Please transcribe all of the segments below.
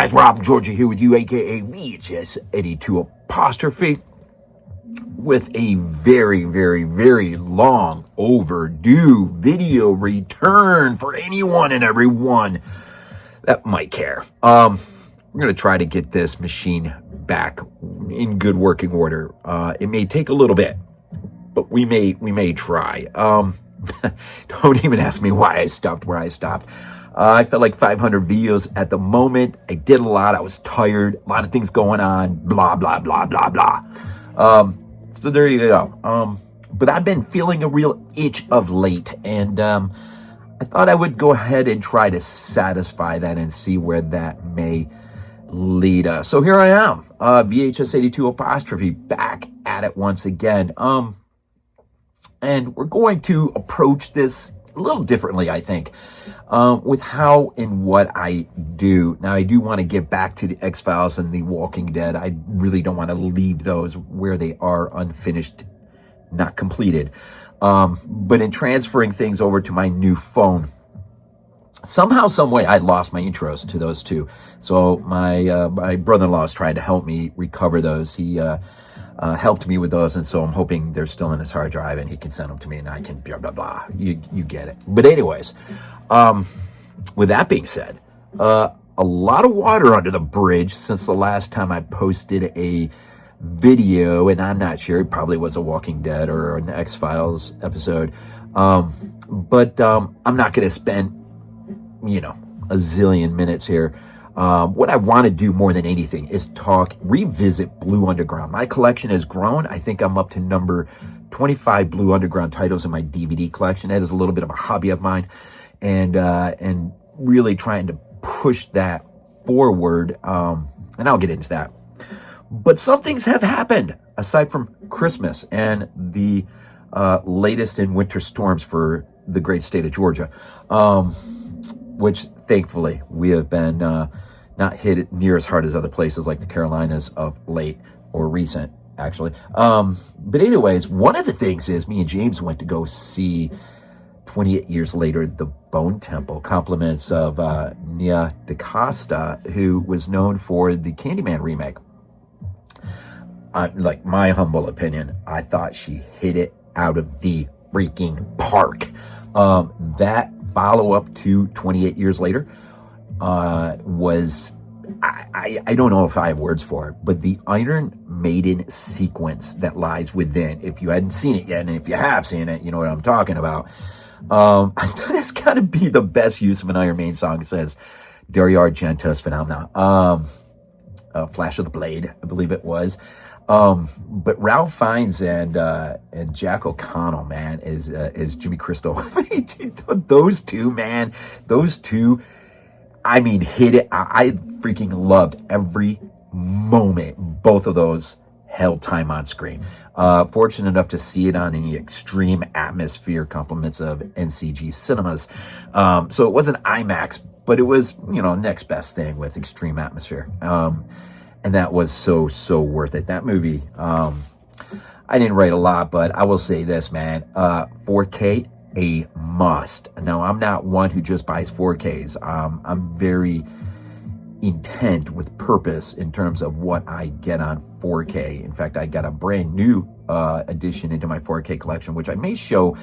guys, Rob Georgia here with you, aka VHS 82 apostrophe, with a very, very, very long overdue video return for anyone and everyone that might care. We're gonna try to get this machine back in good working order. It may take a little bit, but we may try. Don't even ask me why I stopped where I stopped. I felt like 500 videos at the moment. I did a lot. I was tired. A lot of things going on. Blah, blah, blah, blah, blah. So there you go. But I've been feeling a real itch of late. And I thought I would go ahead and try to satisfy that and see where that may lead us. So here I am. VHS 82 apostrophe back at it once again. And we're going to approach this a little differently, I think, with how and what I do. Now, I do want to get back to the X-Files and the Walking Dead. I really don't want to leave those where they are unfinished, not completed. But in transferring things over to my new phone, somehow, some way, I lost my intros to those two. So my brother-in-law is trying to help me recover those. He helped me with those, and so I'm hoping they're still in his hard drive and he can send them to me and I can blah blah blah. You get it. But anyways, with that being said, a lot of water under the bridge since the last time I posted a video, and I'm not sure, it probably was a Walking Dead or an X-Files episode. But I'm not going to spend, a zillion minutes here. What I want to do more than anything is revisit Blue Underground. My collection has grown. I think I'm up to number 25 Blue Underground titles in my DVD collection. That is a little bit of a hobby of mine, and really trying to push that forward. And I'll get into that. But some things have happened aside from Christmas and the latest in winter storms for the great state of Georgia, which thankfully we have been not hit near as hard as other places like the Carolinas of late, or recent, actually. But anyways, one of the things is me and James went to go see 28 years later, The Bone Temple, compliments of Nia DaCosta, who was known for the Candyman remake. Like, my humble opinion, I thought she hit it out of the freaking park. That follow-up to 28 years later was, I don't know if I have words for it, but the Iron Maiden sequence that lies within, if you hadn't seen it yet, and if you have seen it, you know what I'm talking about. I thought that's got to be the best use of an Iron Maiden song. It says Dario Argento's Phenomena. Flash of the Blade, I believe it was. But Ralph Fiennes and Jack O'Connell, man, is Jimmy Crystal. Those two, man, I mean, hit it. I freaking loved every moment both of those held time on screen. Fortunate enough to see it on the Extreme Atmosphere, compliments of NCG Cinemas. So it wasn't IMAX, but it was, next best thing with Extreme Atmosphere. And that was so worth it. That movie, I didn't write a lot, but I will say this, man. 4K, a must. Now, I'm not one who just buys 4Ks. I'm very intent with purpose in terms of what I get on 4K. In fact, I got a brand new addition into my 4K collection, which I may show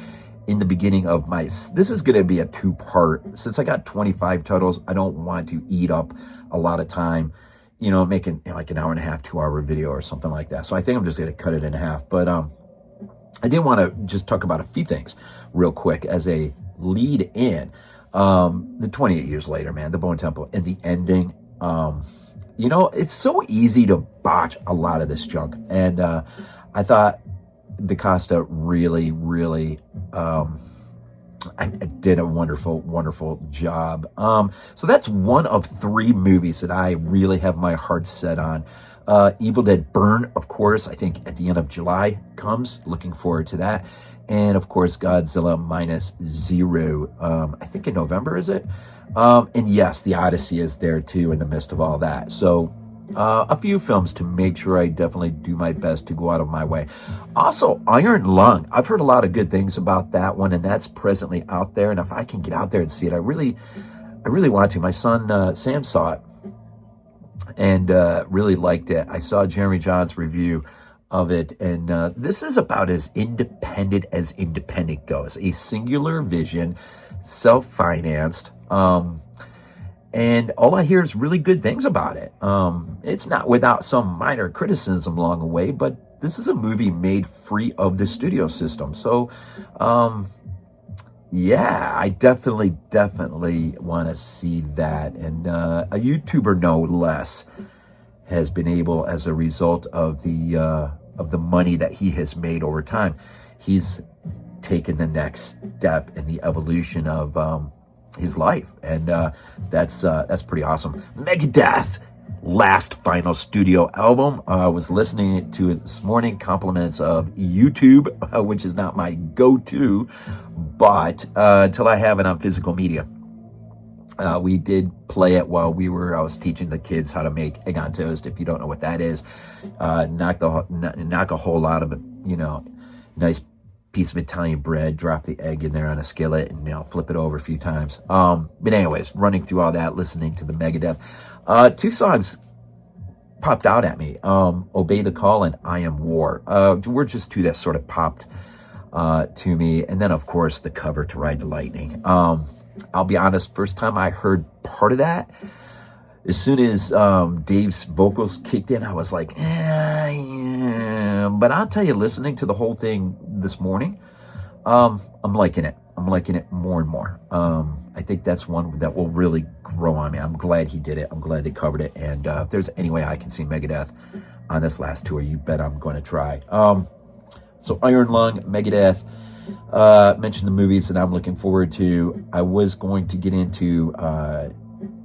in the beginning of this is going to be a two-part. Since I got 25 titles, I don't want to eat up a lot of time, making like an hour and a half, 2-hour video or something like that. So I think I'm just going to cut it in half. But I did want to just talk about a few things real quick as a lead in. The 28 years later, man, The Bone Temple and the ending. It's so easy to botch a lot of this junk. And I thought DaCosta really, really I did a wonderful job. So that's one of 3 movies that I really have my heart set on. Evil Dead Burn, of course, I think at the end of July comes. Looking forward to that. And, of course, Godzilla Minus Zero, I think in November, is it? And, yes, The Odyssey is there, too, in the midst of all that. So a few films to make sure I definitely do my best to go out of my way. Also, Iron Lung. I've heard a lot of good things about that one, and that's presently out there. And if I can get out there and see it, I really want to. My son, Sam, saw it. and really liked it. I saw Jeremy John's review of it, and this is about as independent goes. A singular vision, self-financed, and all I hear is really good things about it. It's not without some minor criticism along the way, but this is a movie made free of the studio system. So, yeah, I definitely want to see that. And a YouTuber, no less, has been able, as a result of the money that he has made over time, he's taken the next step in the evolution of his life, and that's pretty awesome. Megadeth, last final studio album. I was listening to it this morning. Compliments of YouTube, which is not my go-to, but until I have it on physical media. We did play it while I was teaching the kids how to make egg on toast. If you don't know what that is, knock a whole lot of it, nice piece of Italian bread, drop the egg in there on a skillet, and flip it over a few times. But anyways, running through all that, listening to the Megadeth, two songs popped out at me: "Obey the Call" and "I Am War." Were just two that sort of popped to me, and then of course the cover to "Ride the Lightning." I'll be honest, first time I heard part of that, as soon as Dave's vocals kicked in, I was like, yeah. But I'll tell you, listening to the whole thing this morning, I'm liking it. I'm liking it more and more. I think that's one that will really grow on me. I'm glad he did it. I'm glad they covered it. And if there's any way I can see Megadeth on this last tour, you bet I'm going to try. So Iron Lung, Megadeth. Mentioned the movies that I'm looking forward to. I was going to get into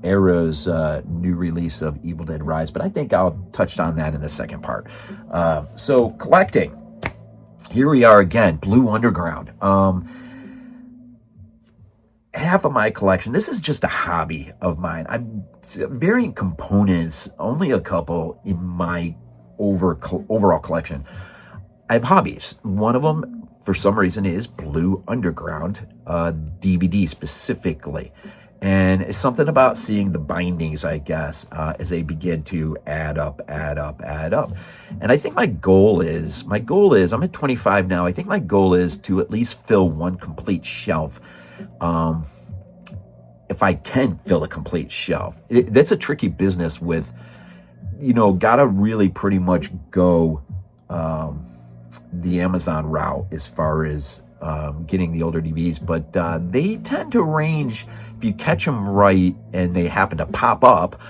Arrow's new release of Evil Dead Rise, but I think I'll touch on that in the second part. So collecting. Here we are again, Blue Underground. Half of my collection, this is just a hobby of mine. I'm varying components, only a couple in my overall collection. I have hobbies. One of them, for some reason, is Blue Underground DVD specifically. And it's something about seeing the bindings, I guess, as they begin to add up. And I think my goal is, I'm at 25 now, I think my goal is to at least fill one complete shelf. If I can fill a complete shelf. That's a tricky business with, gotta really pretty much go the Amazon route as far as getting the older DVDs, but they tend to range, if you catch them right and they happen to pop up,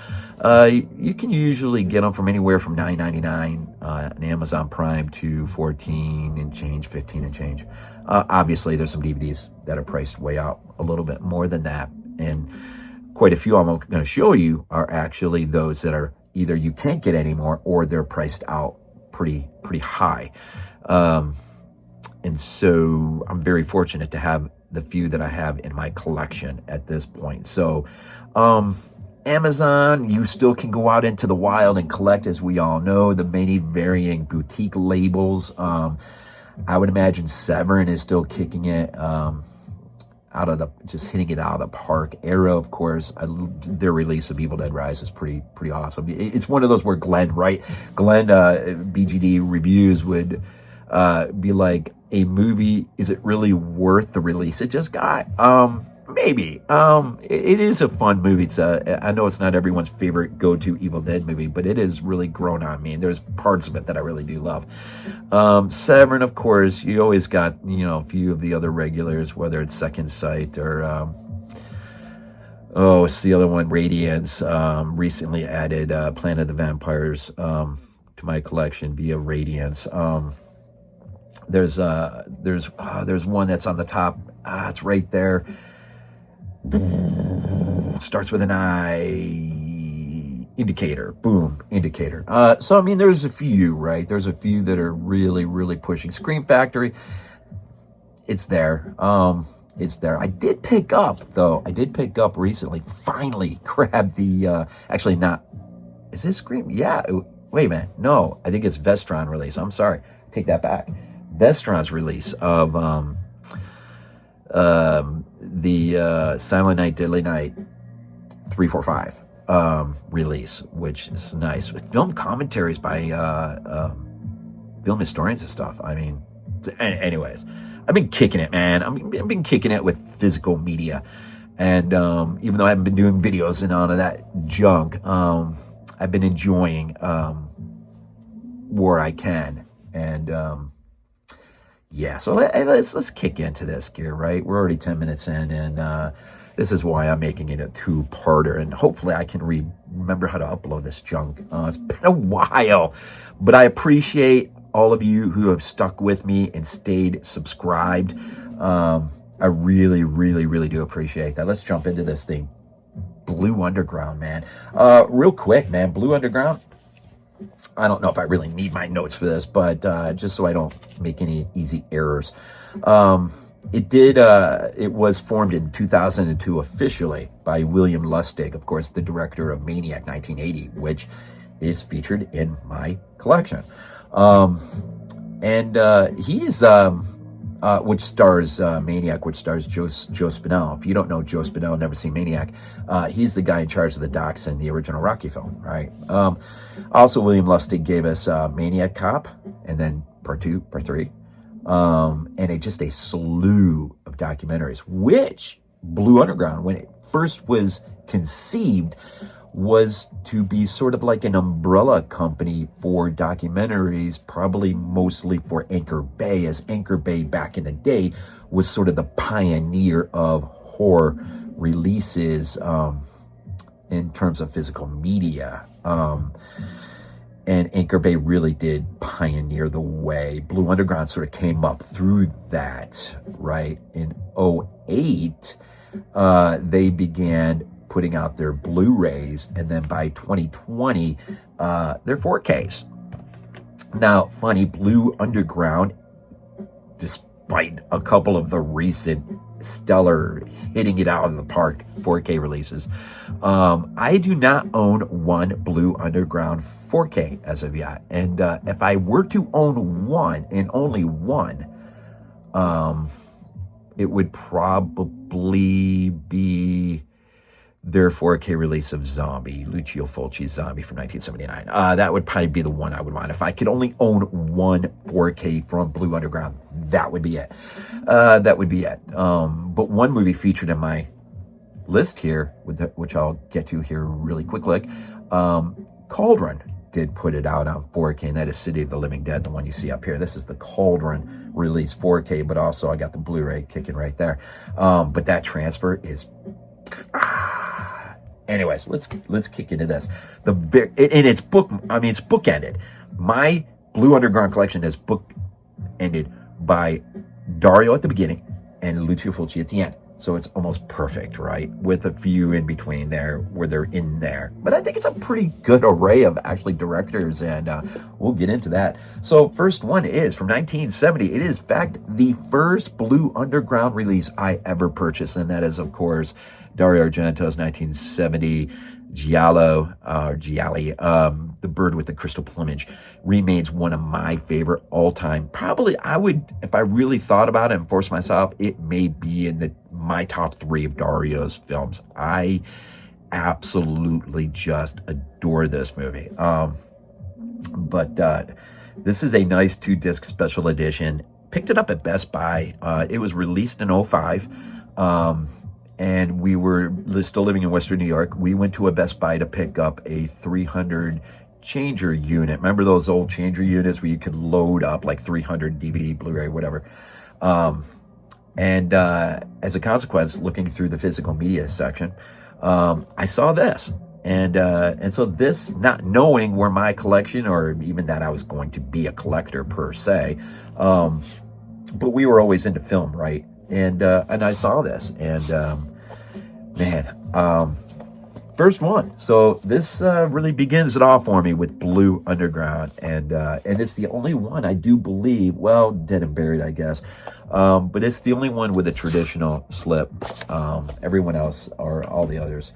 you can usually get them from anywhere from $9.99 on Amazon Prime to $14 and change, $15 and change. Obviously, there's some DVDs that are priced way out a little bit more than that, and quite a few I'm going to show you are actually those that are either you can't get anymore or they're priced out pretty high. And so I'm very fortunate to have the few that I have in my collection at this point. So, Amazon, you still can go out into the wild and collect, as we all know, the many varying boutique labels. I would imagine Severin is still kicking it, just hitting it out of the park. Arrow, of course, their release of Evil Dead Rise is pretty awesome. It's one of those where Glenn, BGD reviews would be like, a movie, is it really worth the release it just got? Maybe. It is a fun movie. I know it's not everyone's favorite go-to Evil Dead movie, but it has really grown on me, and there's parts of it that I really do love. Severin, of course, you always got, a few of the other regulars, whether it's Second Sight or, it's the other one, Radiance, recently added Planet of the Vampires to my collection via Radiance. There's one that's on the top. It's right there. Starts with an I. Indicator. Boom. Indicator. So, there's a few, right? There's a few that are really, really pushing. Scream Factory. It's there. It's there. I did pick up recently, finally grabbed the, actually not, is this Scream? Yeah. Wait a minute. No, I think it's Vestron release. I'm sorry. Take that back. Vestron's release of the Silent Night, Deadly Night 3, 4, 5. release, which is nice. With film commentaries by film historians and stuff. I mean, anyways, I've been kicking it, man. I've been kicking it with physical media. And even though I haven't been doing videos and all of that junk, I've been enjoying where I can. And yeah, so let's kick into this gear, right? We're already 10 minutes in, and this is why I'm making it a two-parter. And hopefully I can remember how to upload this junk. It's been a while, but I appreciate all of you who have stuck with me and stayed subscribed. I really, really, really do appreciate that. Let's jump into this thing. Blue Underground, man. Real quick, man. Blue Underground. I don't know if I really need my notes for this, but just so I don't make any easy errors. It was formed in 2002 officially by William Lustig, of course, the director of Maniac 1980, which is featured in my collection. He's which stars Maniac, which stars Joe Spinell. If you don't know Joe Spinell, never seen Maniac, he's the guy in charge of the docs in the original Rocky film, right? Also, William Lustig gave us Maniac Cop, and then Part 2, Part 3, and just a slew of documentaries, which Blue Underground, when it first was conceived, was to be sort of like an umbrella company for documentaries, probably mostly for Anchor Bay, as Anchor Bay back in the day was sort of the pioneer of horror releases in terms of physical media. And Anchor Bay really did pioneer the way. Blue Underground sort of came up through that, right? In 2008, they began putting out their Blu-rays, and then by 2020, their 4Ks. Now, funny, Blue Underground, despite a couple of the recent stellar hitting it out of the park 4K releases, I do not own one Blue Underground 4K as of yet. And if I were to own one, and only one, it would probably be their 4K release of Zombie, Lucio Fulci's Zombie from 1979. That would probably be the one I would want. If I could only own one 4K from Blue Underground, that would be it. But one movie featured in my list here, which I'll get to here really quick, Cauldron did put it out on 4K, and that is City of the Living Dead, the one you see up here. This is the Cauldron release 4K, but also I got the Blu-ray kicking right there. But that transfer is... Anyways, let's kick into this. It's bookended. My Blue Underground collection is bookended by Dario at the beginning and Lucio Fulci at the end. So it's almost perfect, right? With a few in between there where they're in there. But I think it's a pretty good array of actually directors, and we'll get into that. So first one is from 1970. It is, in fact, the first Blue Underground release I ever purchased, and that is, of course, Dario Argento's 1970 Gialli, The Bird with the Crystal Plumage, remains one of my favorite all-time. Probably, I would, if I really thought about it and forced myself, it may be in my top 3 of Dario's films. I absolutely just adore this movie. But this is a nice 2-disc special edition. Picked it up at Best Buy. It was released in 2005. And we were still living in Western New York. We went to a Best Buy to pick up a 300 changer unit. Remember those old changer units where you could load up like 300 DVD, Blu-ray, whatever. And as a consequence, looking through the physical media section, I saw this. And so this, not knowing where my collection, or even that I was going to be a collector per se, but we were always into film, right? And I saw this, and first one. So this really begins it all for me with Blue Underground, and it's the only one I do believe. Well, Dead and Buried, I guess, but it's the only one with a traditional slip. Everyone else are all the others.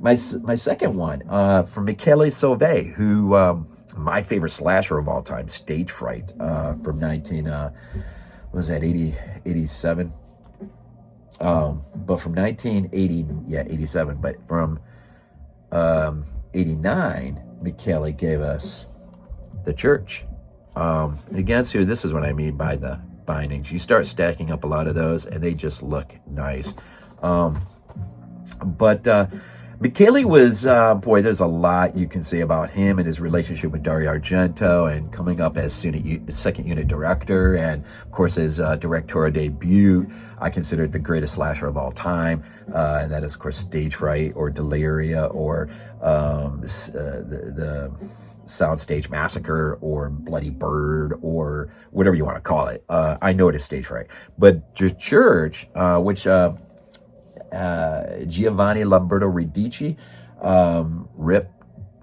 My second one from Michele Soavi, who my favorite slasher of all time, Stage Fright, from 87? But from 1980, 87, but from '89, Michele gave us The Church. Again, so this is what I mean by the bindings. You start stacking up a lot of those, and they just look nice. But Michele was, boy, there's a lot you can say about him and his relationship with Dario Argento, and coming up as second unit director, and of course his directorial debut. I consider it the greatest slasher of all time, and that is, of course, Stage Fright or Deliria, or the Soundstage Massacre, or Bloody Bird, or whatever you want to call it. I know it is Stage Fright. But The Church, which Giovanni Lamberto Radici, RIP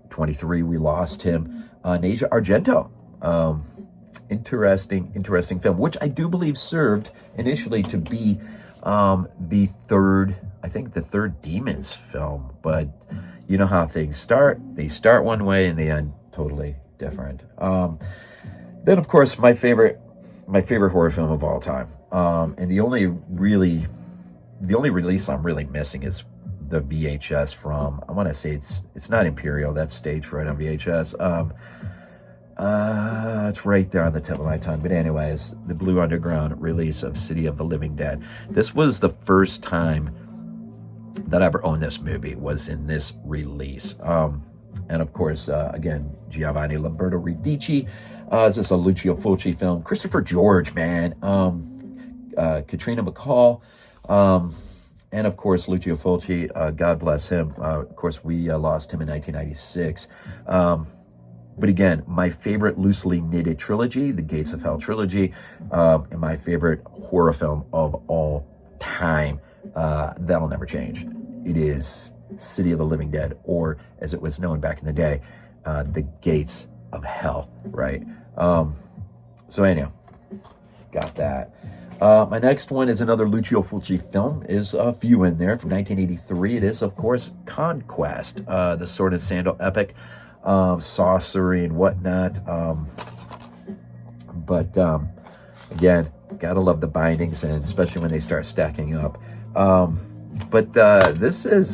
23, we lost him. Nasia Argento, interesting film, which I do believe served initially to be the third Demons film. But you know how things start. They start one way and they end totally different. Then, of course, my favorite horror film of all time, and the only release I'm really missing is the VHS from, I want to say it's not Imperial, that's Stage Fright on VHS. It's right there on the tip of my tongue. But anyways, the Blue Underground release of City of the Living Dead. This was the first time that I ever owned this movie, was in this release. And of course, again, Giovanni Lamberto Radici. This is a Lucio Fulci film. Christopher George, man. Katrina McCall. And of course, Lucio Fulci, God bless him. Of course, we lost him in 1996. But again, my favorite loosely knitted trilogy, the Gates of Hell trilogy, and my favorite horror film of all time. That'll never change. It is City of the Living Dead, or as it was known back in the day, the Gates of Hell, right? So anyhow, got that. My next one is another Lucio Fulci film. Is a few in there from 1983. It is, of course, Conquest, the sword and sandal epic, sorcery and whatnot. But again, gotta love the bindings, and especially when they start stacking up. But this is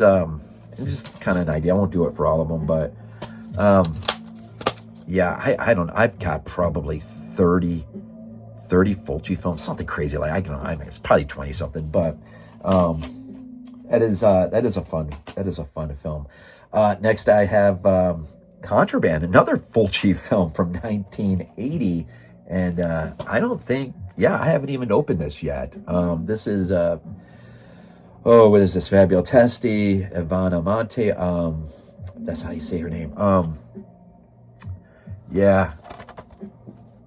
just kind of an idea. I won't do it for all of them, but yeah, I've got probably 30 Fulci films, something crazy like, I don't know, it's probably 20 something, but that is a fun film. Next I have Contraband, another Fulci film from 1980, and I haven't even opened this yet. This is what is this? Fabio Testi, Ivana Monte. That's how you say her name. Yeah.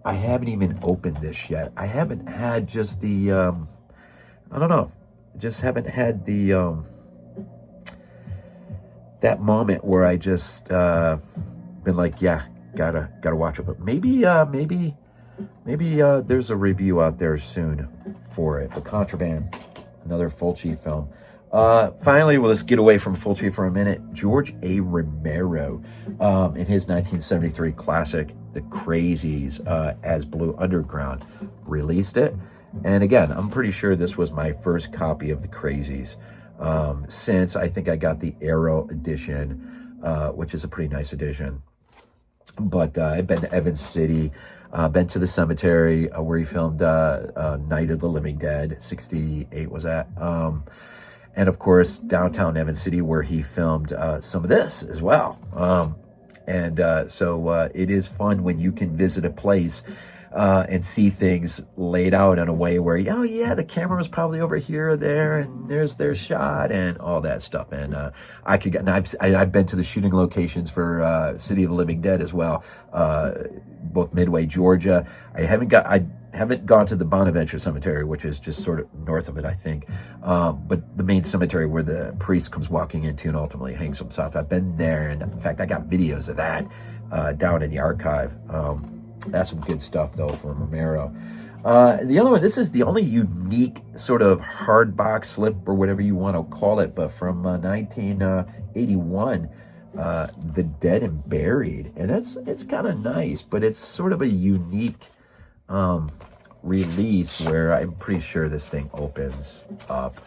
I haven't even opened this yet. I haven't had just the, I don't know, just haven't had the, that moment where I just been like, yeah, gotta watch it. But maybe there's a review out there soon for it. But Contraband, another Fulci film. Finally, let's get away from Fulci for a minute. George A. Romero, in his 1973 classic, The Crazies, as Blue Underground, released it. And again, I'm pretty sure this was my first copy of The Crazies, since I think I got the Arrow edition, which is a pretty nice edition. But I've been to Evans City, been to the cemetery where he filmed Night of the Living Dead, 68 was that. And of course, downtown Evans City, where he filmed some of this as well. So it is fun when you can visit a place and see things laid out in a way where, oh yeah, the camera was probably over here or there, and there's their shot and all that stuff. And I've been to the shooting locations for City of the Living Dead as well, both Midway, Georgia. I haven't gone to the Bonaventure Cemetery, which is just sort of north of it, I think. But the main cemetery where the priest comes walking into and ultimately hangs himself, I've been there. And in fact, I got videos of that down in the archive. That's some good stuff, though, from Romero. The other one, this is the only unique sort of hard box slip, or whatever you want to call it, but from 1981, The Dead and Buried. And it's kind of nice, but it's sort of a unique release where I'm pretty sure this thing opens up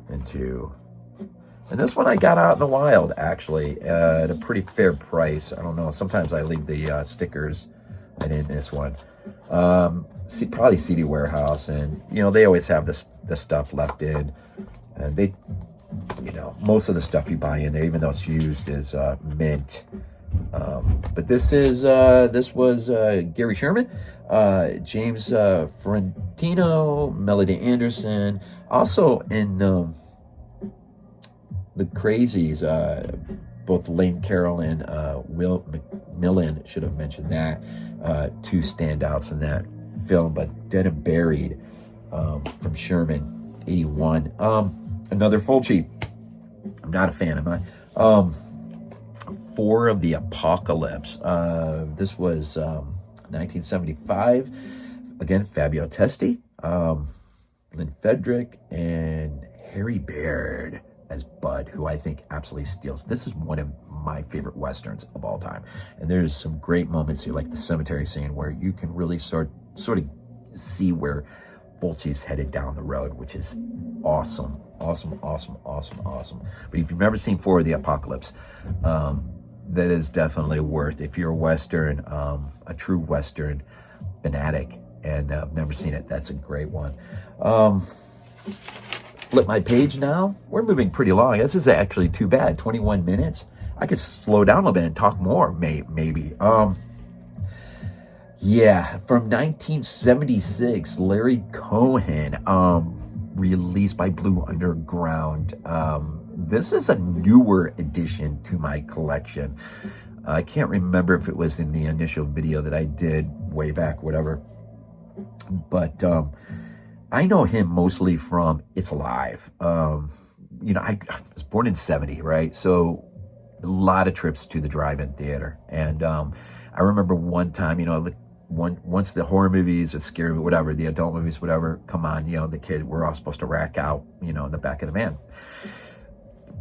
into And this one I got out in the wild, actually, at a pretty fair price. I don't know. Sometimes I leave the stickers. I didn't this one. Probably CD Warehouse. And, they always have the stuff left in. And they, most of the stuff you buy in there, even though it's used, is mint. But this was Gary Sherman, James Ferrantino, Melody Anderson, also in The Crazies, both Lane Carroll and Will McMillan, should have mentioned that, two standouts in that film. But Dead and Buried from Sherman, 81. Another Fulci. I'm not a fan, am I? For of the Apocalypse. This was 1975. Again, Fabio Testi, Lynn Frederick, and Harry Baird as Bud, who I think absolutely steals. This is one of my favorite Westerns of all time. And there's some great moments here, like the cemetery scene, where you can really sort of see where Fulci's headed down the road, which is awesome. Awesome. But if you've never seen For the Apocalypse, that is definitely worth, if you're a Western, a true Western fanatic, and never seen it, that's a great one. Flip my page now. We're moving pretty long. This is actually too bad. 21 minutes. I could slow down a little bit and talk more, maybe. Yeah, from 1976, Larry Cohen, released by Blue Underground. This is a newer addition to my collection. I can't remember if it was in the initial video that I did way back, whatever. But I know him mostly from It's Alive. I was born in 70, right? So a lot of trips to the drive-in theater. And I remember one time, once the horror movies, the scary, whatever, the adult movies, whatever, come on, the kid, we're all supposed to rack out, in the back of the van.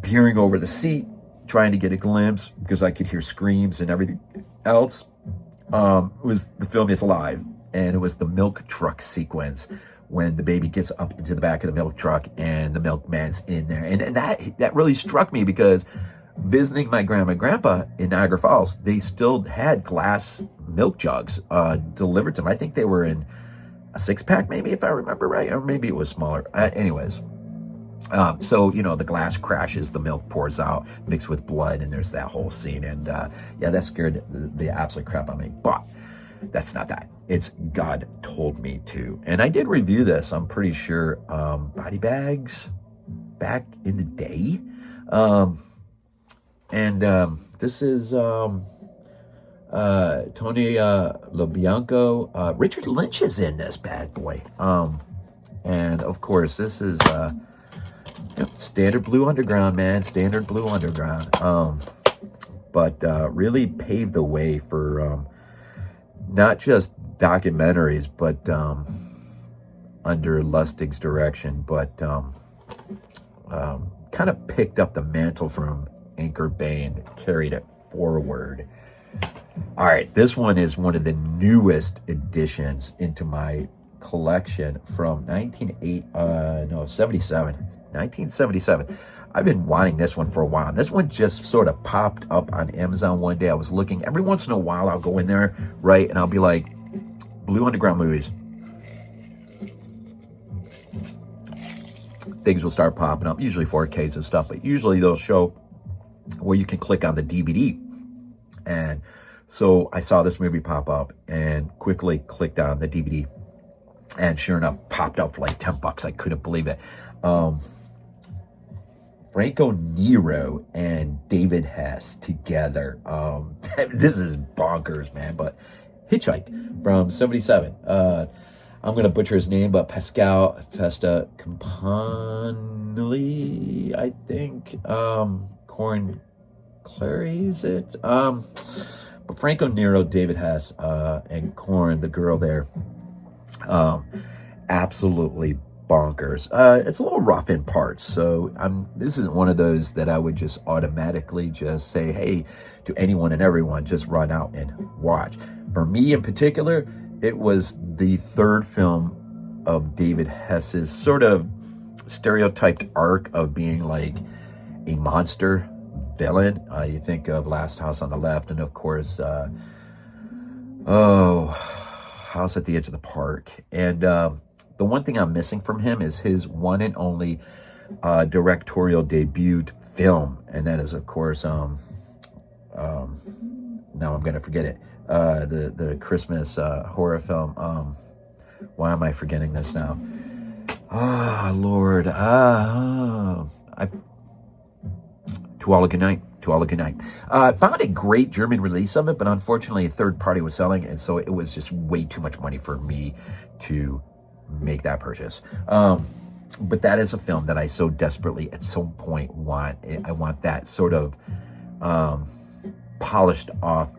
Peering over the seat, trying to get a glimpse, because I could hear screams and everything else. It was the film It's Alive, and it was the milk truck sequence when the baby gets up into the back of the milk truck and the milkman's in there. And that really struck me, because visiting my grandma and grandpa in Niagara Falls, they still had glass milk jugs delivered to them. I think they were in a 6-pack, maybe, if I remember right, or maybe it was smaller. Anyways, so the glass crashes, the milk pours out, mixed with blood, and there's that whole scene. And that scared the absolute crap out of me. But that's not that. It's God Told Me To. And I did review this, I'm pretty sure, BodyBags back in the day. This is Tony LoBianco. Richard Lynch is in this bad boy. And of course, this is standard Blue Underground, man. Standard Blue Underground. But really paved the way for not just documentaries, but under Lustig's direction, but kind of picked up the mantle from Anchor Bay and carried it forward. All right, this one is one of the newest additions into my collection from 1977. I've been wanting this one for a while. This one just sort of popped up on Amazon one day. I was looking. Every once in a while, I'll go in there, right, and I'll be like, Blue Underground movies. Things will start popping up, usually 4Ks and stuff, but usually they'll show where you can click on the DVD. And so I saw this movie pop up and quickly clicked on the DVD. And sure enough, popped up for like $10. I couldn't believe it. Franco Nero and David Hess together. This is bonkers, man. But Hitchhike from 77. I'm going to butcher his name, but Pascal Festa Campanelli, I think. Corn Clary, is it? But Franco Nero, David Hess, and Corn, the girl there, absolutely bonkers. It's a little rough in parts, so this isn't one of those that I would just automatically just say, hey, to anyone and everyone, just run out and watch. For me in particular, it was the third film of David Hess's sort of stereotyped arc of being like a monster villain. You think of Last House on the Left, and of course, House at the Edge of the Park. And the one thing I'm missing from him is his one and only directorial debut film, and that is, of course, now I'm going to forget it. The Christmas horror film. Why am I forgetting this now? Lord. To All a Good Night. To All a Good Night. Found a great German release of it, but unfortunately a third party was selling, and so it was just way too much money for me to make that purchase. But that is a film that I so desperately at some point want. I want that sort of polished off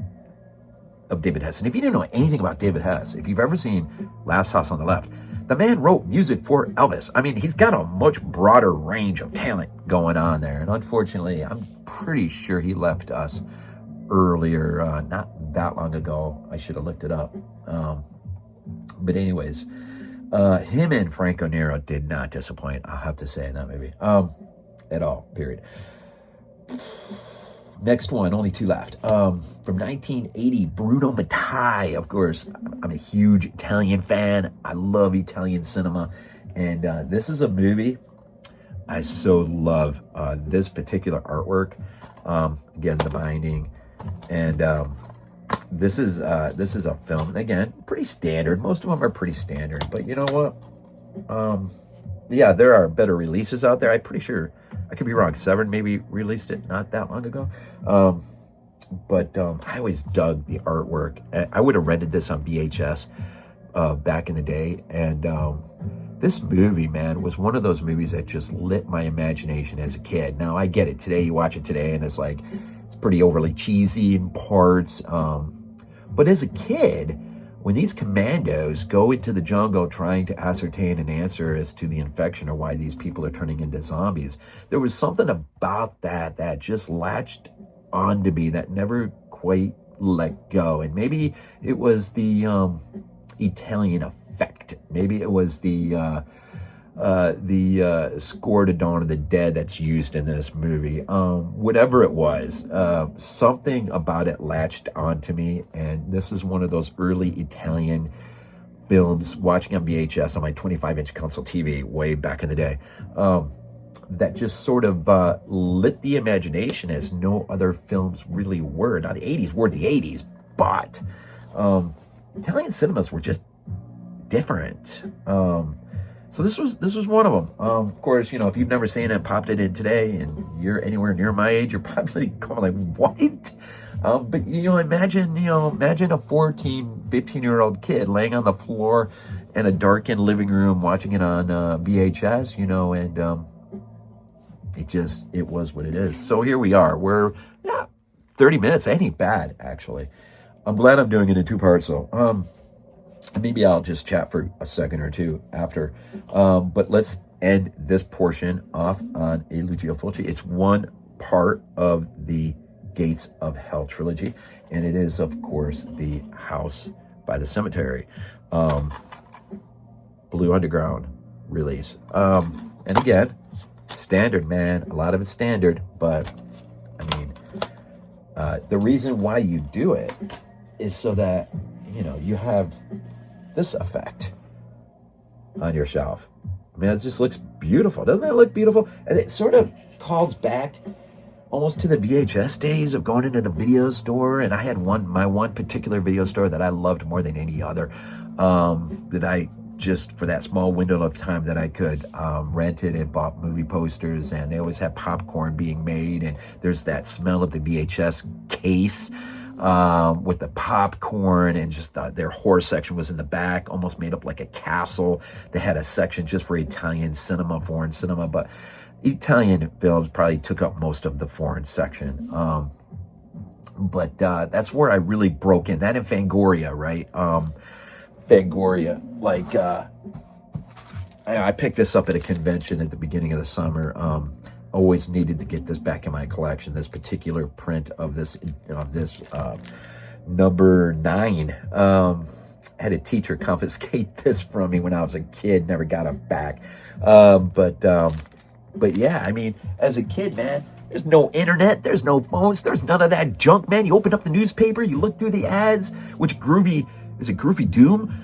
of David Hess. And if you didn't know anything about David Hess, if you've ever seen Last House on the Left, the man wrote music for Elvis. I mean, he's got a much broader range of talent going on there. And unfortunately, I'm pretty sure he left us earlier, not that long ago. I should have looked it up. But anyways, him and Franco Nero did not disappoint, I'll have to say in that movie. At all, period. Next one, only two left. From 1980, Bruno Mattei. Of course, I'm a huge Italian fan. I love Italian cinema. And this is a movie I so love. This particular artwork. Again, the binding. And this is a film. And again, pretty standard. Most of them are pretty standard. But you know what? Yeah, there are better releases out there. I'm pretty sure, I could be wrong, Severin maybe released it not that long ago. But I always dug the artwork. I would have rented this on VHS back in the day. And this movie, man, was one of those movies that just lit my imagination as a kid. Now, I get it. Today, you watch it today, and it's like, it's pretty overly cheesy in parts. But as a kid, when these commandos go into the jungle trying to ascertain an answer as to the infection or why these people are turning into zombies, there was something about that just latched onto me that never quite let go. And maybe it was the Italian effect. Maybe it was the score to Dawn of the Dead that's used in this movie. Whatever it was, something about it latched onto me, and this is one of those early Italian films, watching on VHS on my 25-inch console TV way back in the day, that just sort of lit the imagination as no other films really were. Now, the 80s were the 80s, but Italian cinemas were just different. So this was one of them. Of course, you know, if you've never seen it, popped it in today, and you're anywhere near my age, you're probably going like, what? But you know, imagine a 14, 15-year-old kid laying on the floor in a darkened living room watching it on VHS, you know, and it was what it is. So here we are. We're 30 minutes. That ain't bad, actually. I'm glad I'm doing it in two parts, though. Maybe I'll just chat for a second or two after. But let's end this portion off on a Lucio Fulci. It's one part of the Gates of Hell trilogy, and it is, of course, the House by the Cemetery, Blue Underground release. And again, standard, man. A lot of it's standard, but I mean, the reason why you do it is so that, you know, you have this effect on your shelf. I mean, it just looks beautiful. Doesn't it look beautiful? And it sort of calls back almost to the VHS days of going into the video store. And I had my one particular video store that I loved more than any other, that I just, for that small window of time that I could, rented and bought movie posters, and they always had popcorn being made, and there's that smell of the VHS case with the popcorn, and just their horror section was in the back, almost made up like a castle. They had a section just for Italian cinema, foreign cinema, but Italian films probably took up most of the foreign section. But that's where I really broke in. That and Fangoria, right? Fangoria, like I picked this up at a convention at the beginning of the summer. Always needed to get this back in my collection. This particular print of this number 9. Had a teacher confiscate this from me when I was a kid. Never got it back. But yeah, I mean, as a kid, man, There's no internet. There's no phones. There's none of that junk, man. You open up the newspaper, you look through the ads, which Groovy, is it Groovy Doom?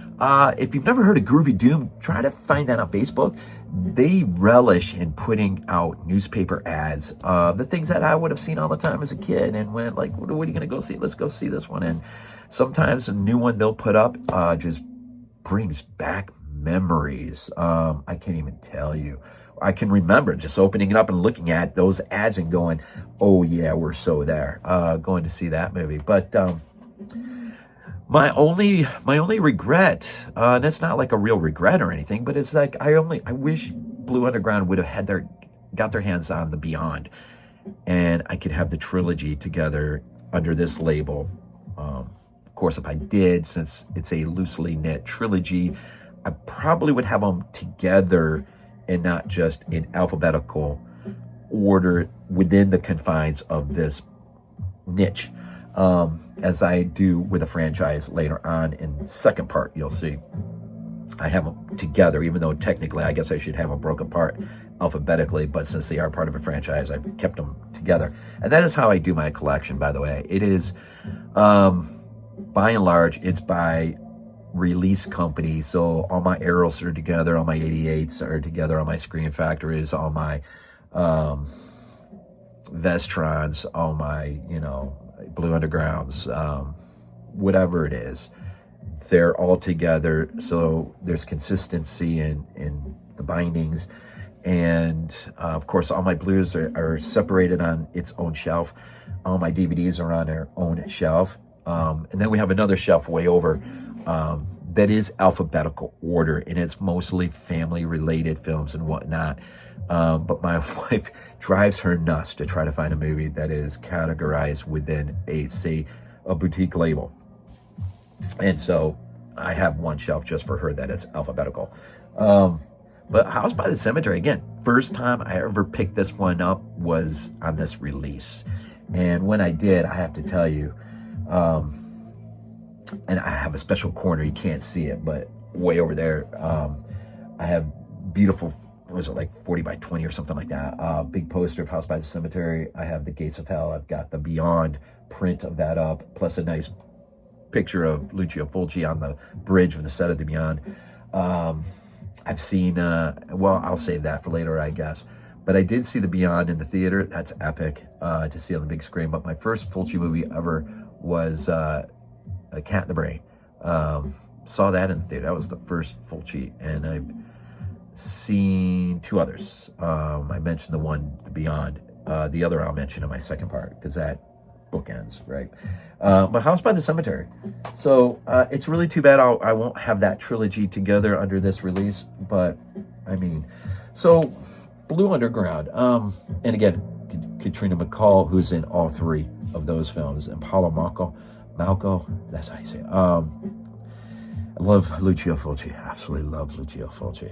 If you've never heard of Groovy Doom, try to find that on Facebook. They relish in putting out newspaper ads, the things that I would have seen all the time as a kid and went like, what are you going to go see? Let's go see this one. And sometimes a new one they'll put up just brings back memories. I can't even tell you. I can remember just opening it up and looking at those ads and going, oh yeah, we're so there, going to see that movie. But my only regret, and it's not like a real regret or anything, but it's like I wish Blue Underground would have got their hands on The Beyond, and I could have the trilogy together under this label. Of course, if I did, since it's a loosely knit trilogy, I probably would have them together and not just in alphabetical order within the confines of this niche. As I do with a franchise later on in the second part, you'll see I have them together, even though technically I guess I should have them broken apart alphabetically, but since they are part of a franchise, I've kept them together. And that is how I do my collection, by the way. It is, by and large, it's by release company. So all my Arrows are together, all my 88s are together, all my Screen Factories, all my Vestrons, all my, Blue Undergrounds, whatever it is, they're all together. So there's consistency in the bindings. And of course, all my blues are separated on its own shelf. All my DVDs are on their own shelf. And then we have another shelf way over that is alphabetical order, and it's mostly family-related films and whatnot. But my wife drives her nuts to try to find a movie that is categorized within a boutique label. And so I have one shelf just for her that is alphabetical. But House by the Cemetery, again, first time I ever picked this one up was on this release. And when I did, I have to tell you, and I have a special corner, you can't see it, but way over there, I have beautiful, was it like 40 by 20 or something like that? Big poster of House by the Cemetery. I have the Gates of Hell. I've got the Beyond print of that up, plus a nice picture of Lucio Fulci on the bridge of the set of the Beyond. I've seen, I'll save that for later, I guess. But I did see the Beyond in the theater. That's epic to see on the big screen. But my first Fulci movie ever was A Cat in the Brain. Saw that in the theater. That was the first Fulci, and I've seen two others. I mentioned the one, the Beyond. The other I'll mention in my second part, because that bookends, right? But House by the Cemetery. So it's really too bad I won't have that trilogy together under this release. But I mean, so Blue Underground. And again, Katrina McCall, who's in all three of those films, and Paolo Malco, that's how you say it. I love Lucio Fulci. Absolutely love Lucio Fulci.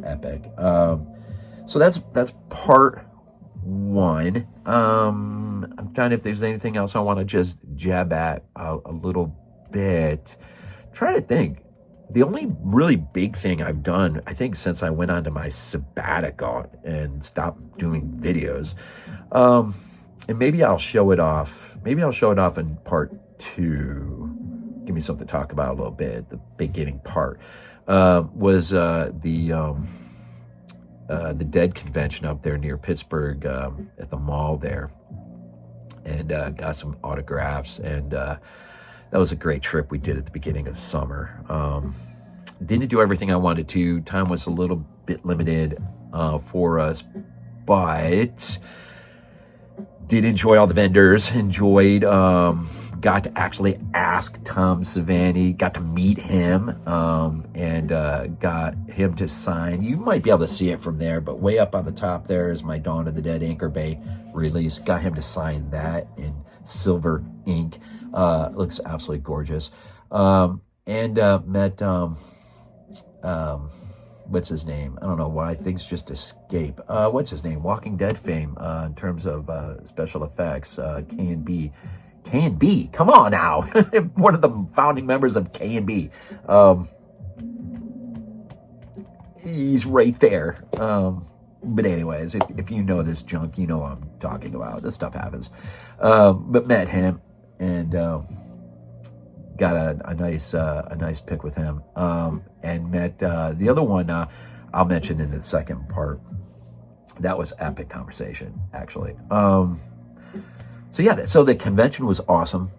Epic. So that's part one. I'm trying if there's anything else I want to just jab at a little bit. Trying to think. The only really big thing I've done, I think, since I went on to my sabbatical and stopped doing videos, and maybe I'll show it off. Maybe I'll show it off in part two. Give me something to talk about a little bit. The beginning part was the Dead convention up there near Pittsburgh at the mall there, and got some autographs, and that was a great trip we did at the beginning of the summer. Didn't do everything I wanted to. Time was a little bit limited for us, but did enjoy all the vendors. Enjoyed, got to actually ask Tom Savani, got to meet him, and got him to sign. You might be able to see it from there, but way up on the top there is my Dawn of the Dead Anchor Bay release. Got him to sign that in silver ink. Looks absolutely gorgeous. And met, what's his name? I don't know why things just escape. What's his name? Walking Dead fame in terms of special effects. K&B. K&B, come on now. One of the founding members of K&B. He's right there. But anyways, if you know this junk, you know what I'm talking about. This stuff happens. But met him and got a nice pick with him. And met the other one I'll mention in the second part. That was epic conversation, actually. So yeah, so the convention was awesome.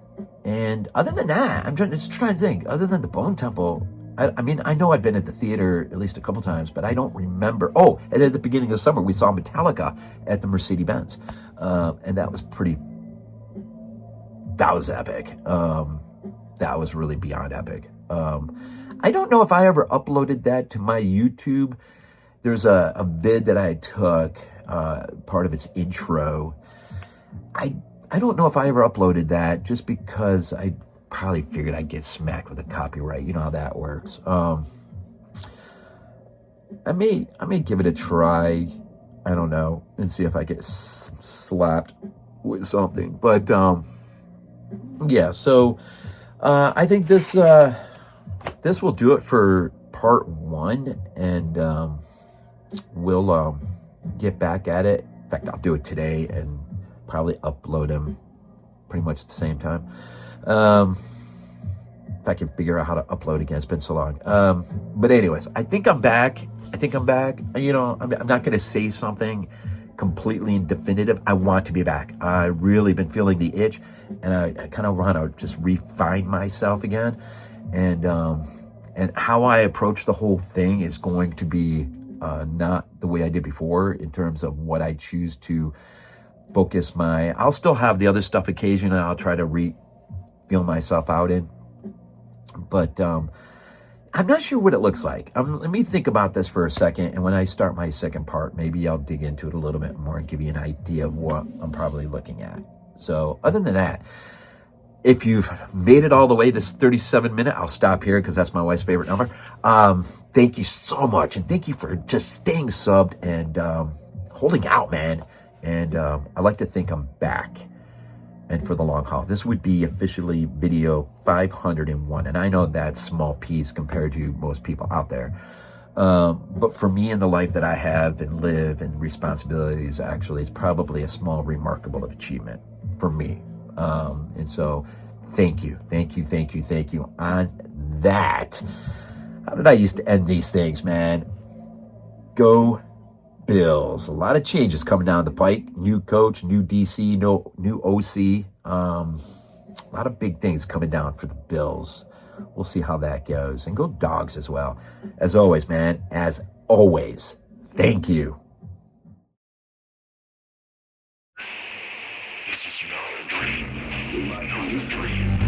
And other than that, I'm just trying to think. Other than the Bone Temple, I mean, I know I've been at the theater at least a couple times, but I don't remember. Oh, and at the beginning of the summer, we saw Metallica at the Mercedes-Benz. And that was epic. That was really beyond epic. I don't know if I ever uploaded that to my YouTube. There's a vid that I took, part of its intro. I don't know if I ever uploaded that just because I probably figured I'd get smacked with a copyright. You know how that works. I may give it a try. I don't know, and see if I get slapped with something. But yeah, so I think this will do it for part 1, and we'll get back at it. In fact, I'll do it today and probably upload them pretty much at the same time. If I can figure out how to upload again, it's been so long. But anyways, I think I'm back. You know, I'm not going to say something completely definitive. I want to be back. I've really been feeling the itch, and I kind of want to just refine myself again. And how I approach the whole thing is going to be not the way I did before in terms of what I choose to focus I'll still have the other stuff occasionally. I'll try to feel myself out in, but I'm not sure what it looks like. Let me think about this for a second, and when I start my second part, maybe I'll dig into it a little bit more and give you an idea of what I'm probably looking at. So other than that, if you've made it all the way, this 37-minute, I'll stop here because that's my wife's favorite number. Thank you so much, and thank you for just staying subbed and holding out, man. And I like to think I'm back and for the long haul. This would be officially video 501. And I know that's small piece compared to most people out there. But for me in the life that I have and live and responsibilities, actually, it's probably a small, remarkable achievement for me. And so thank you on that. How did I used to end these things, man? Go Bills. A lot of changes coming down the pike. New coach, new DC, new OC. A lot of big things coming down for the Bills. We'll see how that goes. And go Dogs as well. As always, man, thank you. This is not a dream. Not a dream.